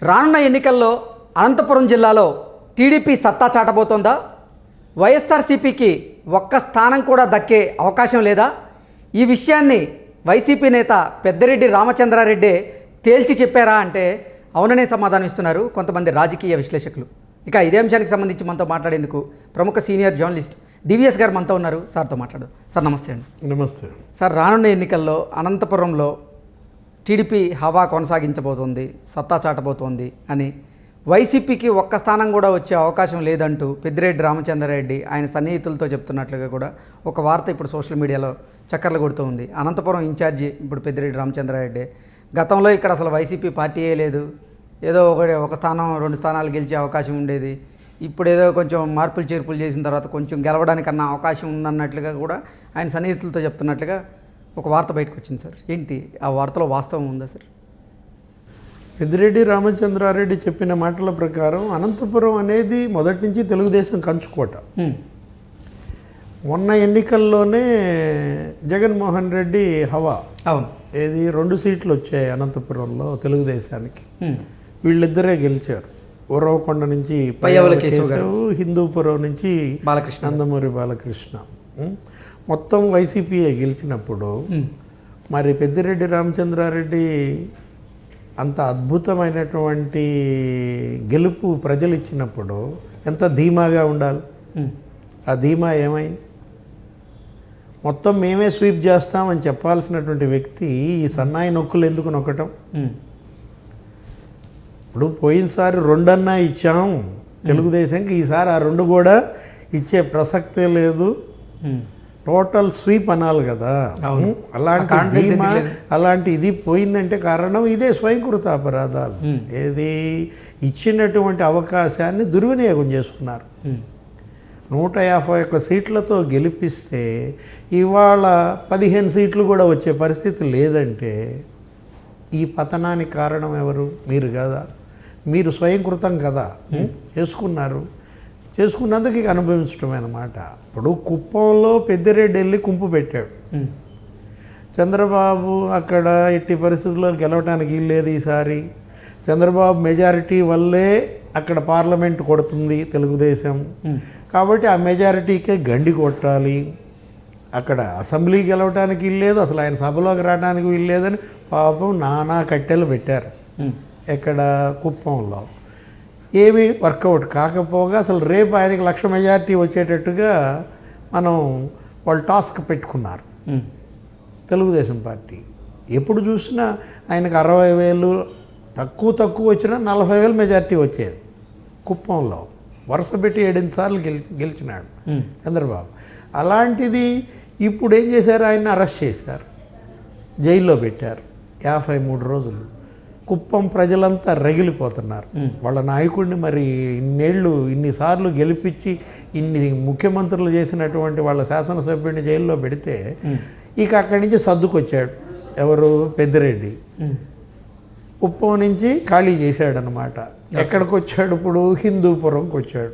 రానున్న ఎన్నికల్లో అనంతపురం జిల్లాలో టీడీపీ సత్తా చాటబోతోందా? వైఎస్ఆర్సీపీకి ఒక్క స్థానం కూడా దక్కే అవకాశం లేదా? ఈ విషయాన్ని వైసీపీ నేత పెద్దిరెడ్డి రామచంద్రారెడ్డి తేల్చి చెప్పారా అంటే అవుననే సమాధానం ఇస్తున్నారు కొంతమంది రాజకీయ విశ్లేషకులు. ఇక ఇదే అంశానికి సంబంధించి మనతో మాట్లాడేందుకు ప్రముఖ సీనియర్ జర్నలిస్ట్ డివిఎస్ గారు మనతో ఉన్నారు. సార్తో మాట్లాడు. సార్ నమస్తే అండి. నమస్తే సార్, రానున్న ఎన్నికల్లో అనంతపురంలో టీడీపీ హవా కొనసాగించబోతోంది, సత్తా చాటబోతోంది అని వైసీపీకి ఒక్క స్థానం కూడా వచ్చే అవకాశం లేదంటూ పెద్దిరెడ్డి రామచంద్రారెడ్డి ఆయన సన్నిహితులతో చెప్తున్నట్లుగా కూడా ఒక వార్త ఇప్పుడు సోషల్ మీడియాలో చక్కర్లు కొడుతూ ఉంది. అనంతపురం ఇన్ఛార్జి ఇప్పుడు పెద్దిరెడ్డి రామచంద్రారెడ్డి గతంలో ఇక్కడ అసలు వైసీపీ పార్టీయే లేదు, ఏదో ఒక స్థానం 2 స్థానాలు గెలిచే అవకాశం ఉండేది, ఇప్పుడు ఏదో కొంచెం మార్పులు చేర్పులు చేసిన తర్వాత కొంచెం గెలవడానికన్నా అవకాశం ఉందన్నట్లుగా కూడా ఆయన సన్నిహితులతో చెప్తున్నట్లుగా ఒక వార్త బయటకు వచ్చింది. సార్ ఏంటి ఆ వార్తలో వాస్తవం ఉందా సార్? పెద్దిరెడ్డి రామచంద్రారెడ్డి చెప్పిన మాటల ప్రకారం అనంతపురం అనేది మొదటి నుంచి తెలుగుదేశం కంచుకోట. మొన్న ఎన్నికల్లోనే జగన్మోహన్ రెడ్డి హవా, అవును, ఏది 2 సీట్లు వచ్చాయి అనంతపురంలో తెలుగుదేశానికి. వీళ్ళిద్దరే గెలిచారు. ఉరవకొండ నుంచి పయ్యవల కేశవ్, హిందూపురం నుంచి బాలకృష్ణ, నందమూరి బాలకృష్ణ. మొత్తం వైసీపీఏ గెలిచినప్పుడు మరి పెద్దిరెడ్డి రామచంద్రారెడ్డి అంత అద్భుతమైనటువంటి గెలుపు ప్రజలు ఇచ్చినప్పుడు ఎంత ధీమాగా ఉండాలి. ఆ ధీమా ఏమైంది? మొత్తం మేమే స్వీప్ చేస్తామని చెప్పాల్సినటువంటి వ్యక్తి ఈ సన్నాయి నొక్కులు ఎందుకు నొక్కటం? ఇప్పుడు పోయినసారి 2 అన్నా ఇచ్చాం తెలుగుదేశంకి, ఈసారి ఆ 2 కూడా ఇచ్చే ప్రసక్తే లేదు. టోటల్ స్వీప్ అనాలి కదా. అలాంటి ధీమా, అలాంటి ఇది పోయిందంటే కారణం ఇదే స్వయంకృత అపరాధాలు. ఏది ఇచ్చినటువంటి అవకాశాన్ని దుర్వినియోగం చేసుకున్నారు. 151 సీట్లతో గెలిపిస్తే ఇవాళ 15 సీట్లు కూడా వచ్చే పరిస్థితి లేదంటే ఈ పతనానికి కారణం ఎవరు? మీరు కదా, మీరు స్వయంకృతం కదా చేసుకున్నారు. చేసుకున్నందుకు ఇక అనుభవించడమే అన్నమాట. ఇప్పుడు కుప్పంలో పెద్దిరెడ్డి వెళ్ళి కుంపు పెట్టాడు. చంద్రబాబు అక్కడ ఎట్టి పరిస్థితుల్లో గెలవడానికి లేదు ఈసారి. చంద్రబాబు మెజారిటీ వల్లే అక్కడ పార్లమెంట్ కొడుతుంది తెలుగుదేశం, కాబట్టి ఆ మెజారిటీకే గండి కొట్టాలి. అక్కడ అసెంబ్లీ గెలవడానికి వీల్లేదు, అసలు ఆయన సభలోకి రావడానికి వీల్లేదని పాపం నానా కట్టెలు పెట్టారు ఎక్కడ కుప్పంలో. ఏమీ వర్కౌట్ కాకపోగా అసలు రేపు ఆయనకి 1,00,000 మెజారిటీ వచ్చేటట్టుగా వాళ్ళు టాస్క్ పెట్టుకున్నారు తెలుగుదేశం పార్టీ. ఎప్పుడు చూసినా ఆయనకు 60,000 తక్కువ వచ్చినా 40,000 మెజారిటీ వచ్చేది కుప్పంలో. వరుస పెట్టి 7 సార్లు గెలిచినాడు చంద్రబాబు. అలాంటిది ఇప్పుడు ఏం చేశారు? ఆయన్ని అరెస్ట్ చేశారు, జైల్లో పెట్టారు 53 రోజులు. కుప్పం ప్రజలంతా రగిలిపోతున్నారు. వాళ్ళ నాయకుడిని మరి ఇన్నిసార్లు గెలిపించి ఇన్ని ముఖ్యమంత్రులు చేసినటువంటి వాళ్ళ శాసనసభ్యుడిని జైల్లో పెడితే ఇక అక్కడి నుంచి సర్దుకొచ్చాడు ఎవరు? పెద్దిరెడ్డి. కుప్పం నుంచి ఖాళీ చేశాడనమాట. ఎక్కడికి వచ్చాడు ఇప్పుడు? హిందూపురంకి వచ్చాడు.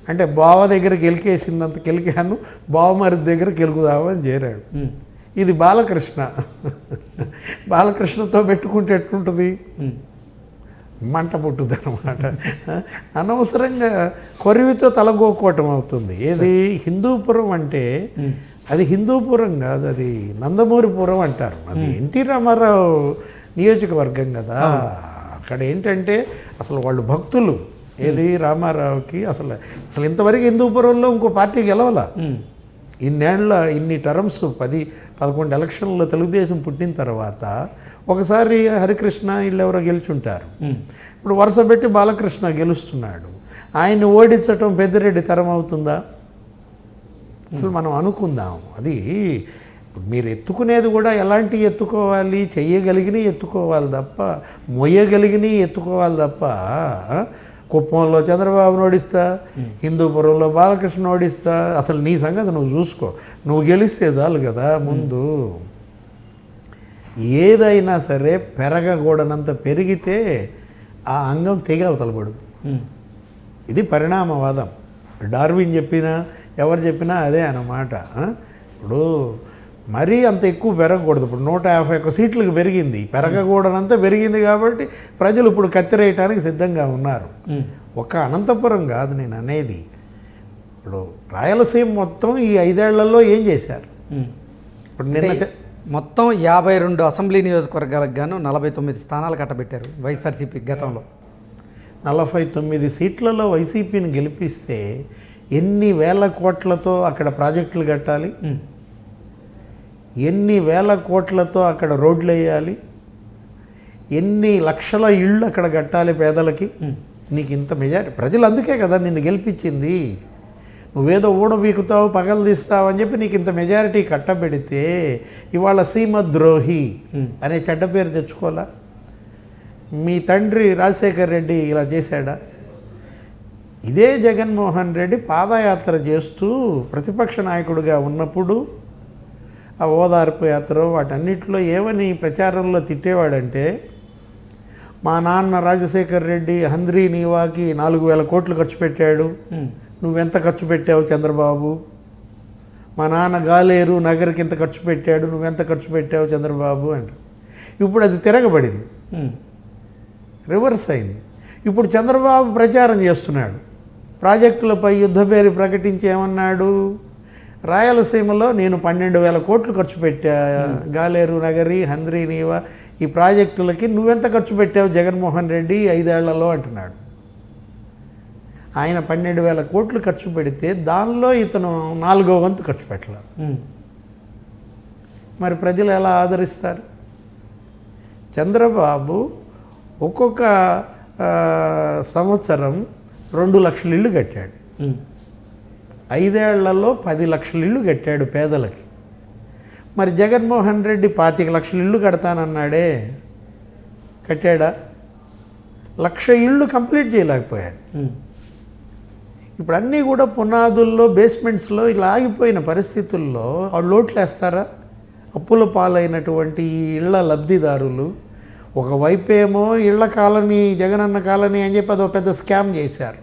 అంటే బావ దగ్గర గెలికేసిందంత గెలికాను, బావమరి దగ్గర గెలుకుదామని చేరాడు. ఇది బాలకృష్ణతో పెట్టుకుంటే ఎట్లుంటుంది? మంట పుట్టుద్ది అనమాట. అనవసరంగా కొరివితో తలగోకోవటం అవుతుంది. ఏది హిందూపురం అంటే అది హిందూపురం కాదు, అది నందమూరిపురం అంటారు. అది ఎన్టీ రామారావు నియోజకవర్గం కదా. అక్కడ ఏంటంటే అసలు వాళ్ళు భక్తులు. ఏది రామారావుకి అసలు ఇంతవరకు హిందూపురంలో ఇంకో పార్టీ గెలవాల. ఇన్ని టర్మ్స్ 10-11 ఎలక్షన్లో తెలుగుదేశం పుట్టిన తర్వాత ఒకసారి హరికృష్ణ వీళ్ళెవరో గెలుచుంటారు. ఇప్పుడు వరుస పెట్టి బాలకృష్ణ గెలుస్తున్నాడు. ఆయన్ని ఓడించటం పెద్దిరెడ్డి తరం అవుతుందా? అసలు మనం అనుకుందాం. అది మీరు ఎత్తుకునేది కూడా ఎలాంటి ఎత్తుకోవాలి? చెయ్యగలిగినవి ఎత్తుకోవాలి తప్ప, మొయ్యగలిగినవి ఎత్తుకోవాలి తప్ప. కుప్పంలో చంద్రబాబును ఓడిస్తా, హిందూపురంలో బాలకృష్ణ ఓడిస్తా. అసలు నీ సంగతి నువ్వు చూసుకో, నువ్వు గెలిస్తే చాలు కదా. ముందు ఏదైనా సరే పెరగకూడనంత పెరిగితే ఆ అంగం తెగ అవతలపడుతుంది. ఇది పరిణామవాదం. డార్విన్ చెప్పినా ఎవరు చెప్పినా అదే అన్నమాట. ఇప్పుడు మరీ అంత ఎక్కువ పెరగకూడదు. ఇప్పుడు 151 సీట్లకు పెరిగింది, పెరగకూడనంతా పెరిగింది కాబట్టి ప్రజలు ఇప్పుడు కత్తిరేయటానికి సిద్ధంగా ఉన్నారు. ఒక అనంతపురం కాదు నేను అనేది, ఇప్పుడు రాయలసీమ మొత్తం ఈ 5 ఏళ్లలో ఏం చేశారు? ఇప్పుడు నిన్న మొత్తం 52 అసెంబ్లీ నియోజకవర్గాలకు గాను 49 స్థానాలు కట్టబెట్టారు వైఎస్ఆర్సీపీ గతంలో. 49 సీట్లలో వైసీపీని గెలిపిస్తే ఎన్ని వేల కోట్లతో అక్కడ ప్రాజెక్టులు కట్టాలి, ఎన్ని వేల కోట్లతో అక్కడ రోడ్లు వేయాలి, ఎన్ని లక్షల ఇళ్ళు అక్కడ కట్టాలి పేదలకి. నీకు ఇంత మెజారిటీ ప్రజలు అందుకే కదా నిన్ను గెలిపించింది. నువ్వేదో ఊడబీకుతావు పగలదీస్తావు అని చెప్పి నీకు ఇంత మెజారిటీ కట్టబెడితే ఇవాళ సీమద్రోహి అనే చెడ్డ పేరు తెచ్చుకోవాలా? మీ తండ్రి రాజశేఖర్ రెడ్డి ఇలా చేశాడా? ఇదే జగన్మోహన్ రెడ్డి పాదయాత్ర చేస్తూ ప్రతిపక్ష నాయకుడిగా ఉన్నప్పుడు ఆ ఓదార్పు యాత్ర వాటన్నిటిలో ఏమని ప్రచారంలో తిట్టేవాడంటే, మా నాన్న రాజశేఖర్ రెడ్డి హంద్రీ నీవాకి 4,000 కోట్లు ఖర్చు పెట్టాడు, నువ్వెంత ఖర్చు పెట్టావు చంద్రబాబు? మా నాన్న గాలేరు నగర్కి ఇంత ఖర్చు పెట్టాడు, నువ్వెంత ఖర్చు పెట్టావు చంద్రబాబు అంట. ఇప్పుడు అది తిరగబడింది, రివర్స్ అయింది. ఇప్పుడు చంద్రబాబు ప్రచారం చేస్తున్నాడు, ప్రాజెక్టులపై యుద్ధ పేరు ప్రకటించి ఏమన్నాడు, రాయలసీమలో నేను 12,000 కోట్లు ఖర్చు పెట్టా, గాలేరు నగరి హంద్రీ నీవా ఈ ప్రాజెక్టులకి నువ్వెంత ఖర్చు పెట్టావు జగన్మోహన్ రెడ్డి 5 ఏళ్లలో అంటున్నాడు. ఆయన 12,000 కోట్లు ఖర్చు పెడితే దానిలో ఇతను 4వ వంతు ఖర్చు పెట్టలేదు. మరి ప్రజలు ఎలా ఆదరిస్తారు? చంద్రబాబు ఒక్కొక్క సంవత్సరం 2 లక్షల ఇళ్ళు కట్టాడు, 5 ఏళ్లలో 10 లక్షల ఇళ్ళు కట్టాడు పేదలకి. మరి జగన్మోహన్ రెడ్డి 25 లక్షల ఇళ్ళు కడతానన్నాడే, కట్టాడా? 1,00,000 ఇళ్ళు కంప్లీట్ చేయలేకపోయాడు. ఇప్పుడు అన్నీ కూడా పునాదుల్లో బేస్మెంట్స్లో ఇలా ఆగిపోయిన పరిస్థితుల్లో వాళ్ళు లోట్లు వేస్తారా? అప్పుల పాలైనటువంటి ఈ ఇళ్ల లబ్ధిదారులు ఒకవైపేమో ఇళ్ల కాలనీ జగనన్న కాలనీ అని చెప్పి అదొక పెద్ద స్కామ్ చేశారు.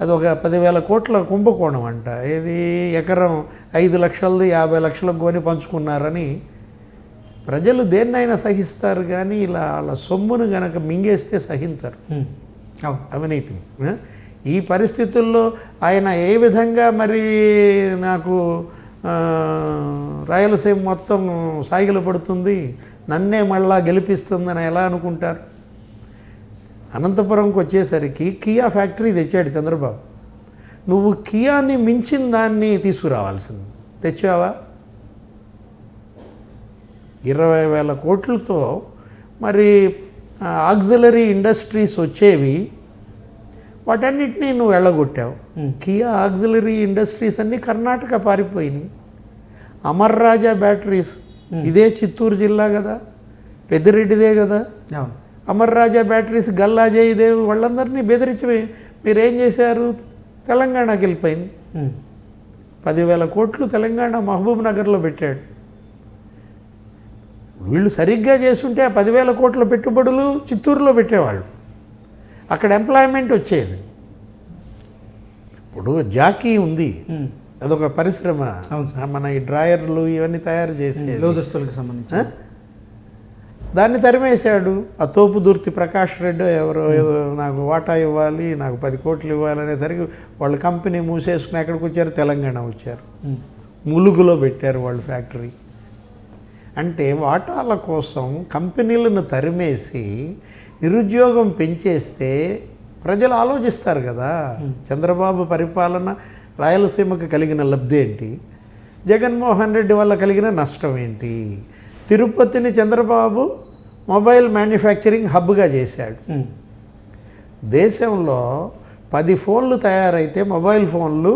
అదొక 10,000 కోట్ల కుంభకోణం అంట. ఏది ఎకరం 5 లక్షలది 50 లక్షలకు కొని పంచుకున్నారని. ప్రజలు దేన్నైనా సహిస్తారు కానీ ఇలా వాళ్ళ సొమ్మును గనక మింగేస్తే సహించరు అవినీతిని. ఈ పరిస్థితుల్లో ఆయన ఏ విధంగా మరి నాకు రాయలసీమ మొత్తం సాగిల పడుతుంది, నన్నే మళ్ళా గెలిపిస్తుందని ఎలా అనుకుంటారు? అనంతపురంకి వచ్చేసరికి కియా ఫ్యాక్టరీ తెచ్చాడు చంద్రబాబు. నువ్వు కియాని మించిన దాన్ని తీసుకురావాల్సింది, తెచ్చావా? 20,000 కోట్లతో మరి ఆక్సిలరీ ఇండస్ట్రీస్ వచ్చేవి, వాటన్నిటినీ నువ్వు వెళ్ళగొట్టావు. కియా ఆక్సిలరీ ఇండస్ట్రీస్ అన్నీ కర్ణాటక పారిపోయినాయి. అమర్ రాజా బ్యాటరీస్ ఇదే చిత్తూరు జిల్లా కదా, పెద్దిరెడ్డిదే కదా. అమర్ రాజా బ్యాటరీస్ గల్లాజయదేవ్ వాళ్ళందరినీ బెదిరించి మీరేం చేశారు? తెలంగాణకి వెళ్ళిపోయింది. 10,000 కోట్లు తెలంగాణ మహబూబ్ నగర్లో పెట్టాడు. వీళ్ళు సరిగ్గా చేస్తుంటే ఆ 10,000 కోట్ల పెట్టుబడులు చిత్తూరులో పెట్టేవాళ్ళు, అక్కడ ఎంప్లాయ్మెంట్ వచ్చేది. ఇప్పుడు జాకీ ఉంది, అదొక పరిశ్రమ, మన ఈ డ్రాయర్లు ఇవన్నీ తయారు చేసేది, లోదుస్తులకు సంబంధించి. దాన్ని తరిమేశాడు. ఆ తోపు దుర్తి ప్రకాష్ రెడ్డి ఎవరో ఏదో నాకు వాటా ఇవ్వాలి, నాకు 10 కోట్లు ఇవ్వాలి అనేసరికి వాళ్ళు కంపెనీ మూసేసుకుని ఎక్కడికి వచ్చారు? తెలంగాణ వచ్చారు. ములుగులో పెట్టారు వాళ్ళు ఫ్యాక్టరీ. అంటే వాటాల కోసం కంపెనీలను తరిమేసి నిరుద్యోగం పెంచేస్తే ప్రజలు ఆలోచిస్తారు కదా. చంద్రబాబు పరిపాలన రాయలసీమకు కలిగిన లబ్ధి ఏంటి, జగన్మోహన్ రెడ్డి వల్ల కలిగిన నష్టం ఏంటి? తిరుపతిని చంద్రబాబు మొబైల్ మ్యానుఫ్యాక్చరింగ్ హబ్గా చేశాడు. దేశంలో 10 ఫోన్లు తయారైతే మొబైల్ ఫోన్లు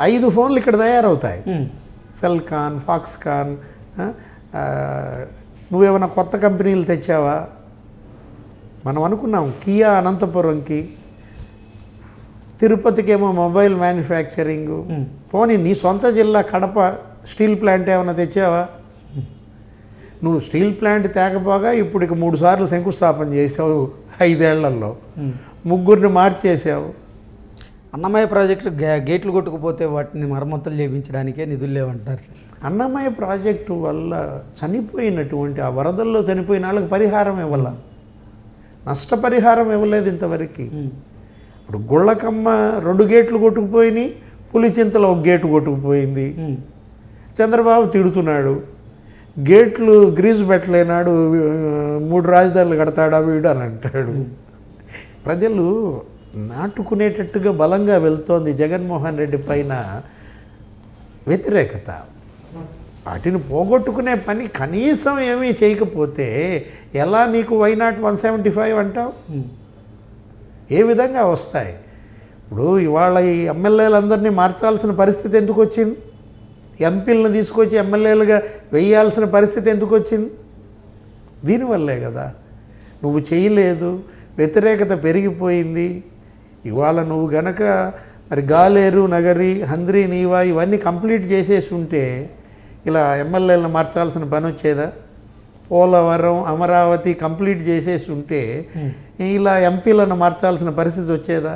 5 ఫోన్లు ఇక్కడ తయారవుతాయి. సెల్కాన్, ఫాక్స్కాన్. నువ్వేమైనా కొత్త కంపెనీలు తెచ్చావా? మనం అనుకున్నాం కియా అనంతపురంకి, తిరుపతికేమో మొబైల్ మ్యానుఫ్యాక్చరింగ్. పోనీ నీ సొంత జిల్లా కడప స్టీల్ ప్లాంట్ ఏమైనా తెచ్చావా? నువ్వు స్టీల్ ప్లాంట్ తేకపోగా ఇప్పుడు 3 సార్లు శంకుస్థాపన చేసావు 5 ఏళ్లలో, 3 మార్చేసావు. అన్నమయ్య ప్రాజెక్టు గేట్లు కొట్టుకుపోతే వాటిని మరమ్మతులు చేయించడానికే నిధులు లేవంటారు సార్. అన్నమయ్య ప్రాజెక్టు వల్ల చనిపోయినటువంటి ఆ వరదల్లో చనిపోయిన వాళ్ళకి పరిహారం ఇవ్వాల, నష్టపరిహారం ఇవ్వలేదు ఇంతవరకు. ఇప్పుడు గుళ్ళకమ్మ 2 గేట్లు కొట్టుకుపోయినాయి, పులిచింతలో 1 గేటు కొట్టుకుపోయింది. చంద్రబాబు తిడుతున్నాడు, గేట్లు గ్రీజు పెట్టలేనాడు, 3 రాజధానులు కడతాడా వీడు అని అంటాడు. ప్రజలు నాటుకునేటట్టుగా బలంగా వెళ్తోంది జగన్మోహన్ రెడ్డి పైన వ్యతిరేకత. వాటిని పోగొట్టుకునే పని కనీసం ఏమీ చేయకపోతే ఎలా నీకు వైనాట్ 175 అంటావు? ఏ విధంగా వస్తాయి? ఇప్పుడు ఇవాళ ఈ ఎమ్మెల్యేలందరినీ మార్చాల్సిన పరిస్థితి ఎందుకు వచ్చింది? ఎంపీలను తీసుకొచ్చి ఎమ్మెల్యేలుగా వేయాల్సిన పరిస్థితి ఎందుకు వచ్చింది? దీనివల్లే కదా. నువ్వు చేయలేదు, వ్యతిరేకత పెరిగిపోయింది. ఇవాళ నువ్వు గనక మరి గాలేరు నగరి, హంద్రీ నీవా ఇవన్నీ కంప్లీట్ చేసేసి ఉంటే ఇలా ఎమ్మెల్యేలను మార్చాల్సిన పని వచ్చేదా? పోలవరం, అమరావతి కంప్లీట్ చేసేసి ఉంటే ఇలా ఎంపీలను మార్చాల్సిన పరిస్థితి వచ్చేదా?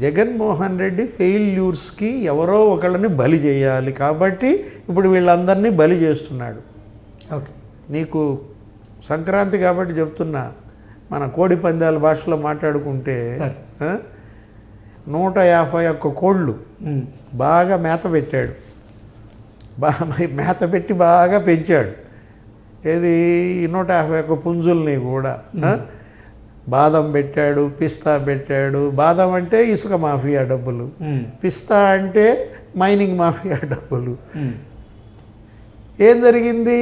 జగన్మోహన్ రెడ్డి ఫెయిల్యూర్స్కి ఎవరో ఒకళ్ళని బలి చేయాలి కాబట్టి ఇప్పుడు వీళ్ళందరినీ బలి చేస్తున్నాడు. ఓకే, నీకు సంక్రాంతి కాబట్టి చెప్తున్నా, మన కోడి పందాల భాషలో మాట్లాడుకుంటే 151 కోళ్ళు బాగా మేత పెట్టాడు, మేత పెట్టి బాగా పెంచాడు. ఏది 151 పుంజుల్ని కూడా బాదం పెట్టాడు, పిస్తా పెట్టాడు. బాదం అంటే ఇసుక మాఫియా డబ్బులు, పిస్తా అంటే మైనింగ్ మాఫియా డబ్బులు. ఏం జరిగింది?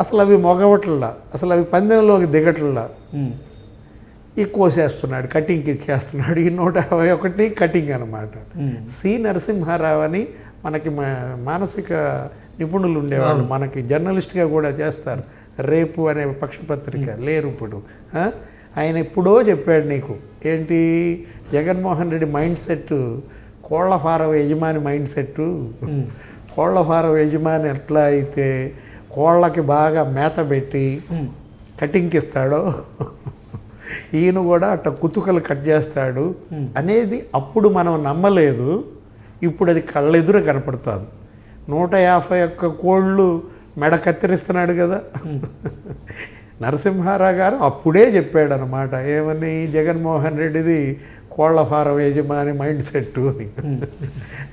అసలు అవి మొగవట్లా, అసలు అవి పందెంలోకి దిగట్లా. ఈ కోసేస్తున్నాడు, కటింగ్కి ఇచ్చేస్తున్నాడు. ఈ 151 కటింగ్ అనమాట. సి నరసింహారావు అని మనకి మానసిక నిపుణులు ఉండేవాళ్ళు, మనకి జర్నలిస్ట్గా కూడా చేస్తారు. రేపు అనే పక్షపత్రిక లేరు ఇప్పుడు. ఆయన ఎప్పుడో చెప్పాడు నీకు, ఏంటి జగన్మోహన్ రెడ్డి మైండ్ సెట్ కోళ్ల ఫారం యజమాని మైండ్ సెట్. కోళ్ల ఫారం యజమాని ఎట్లా అయితే కోళ్ళకి బాగా మేత పెట్టి కటింగ్కి ఇస్తాడో ఈయన కూడా అట్లా కుతుకలు కట్ చేస్తాడు అనేది అప్పుడు మనం నమ్మలేదు. ఇప్పుడు అది కళ్ళెదురు కనపడుతుంది. 151 కోళ్ళు మెడ కత్తిరిస్తున్నాడు కదా. నరసింహారావు గారు అప్పుడే చెప్పాడు అనమాట, ఏమని, జగన్మోహన్ రెడ్డిది కోళ్ల ఫారం యజమాని మైండ్ సెట్ అని.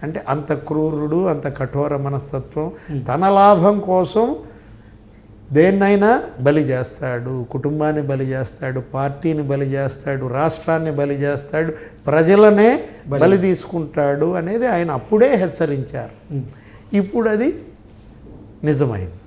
అంటే అంత క్రూరుడు, అంత కఠోర మనస్తత్వం. తన లాభం కోసం దేన్నైనా బలి చేస్తాడు, కుటుంబాన్ని బలి చేస్తాడు, పార్టీని బలి చేస్తాడు, రాష్ట్రాన్ని బలి చేస్తాడు, ప్రజలనే బలి తీసుకుంటాడు అనేది ఆయన అప్పుడే హెచ్చరించారు. ఇప్పుడు అది నిజమైంది.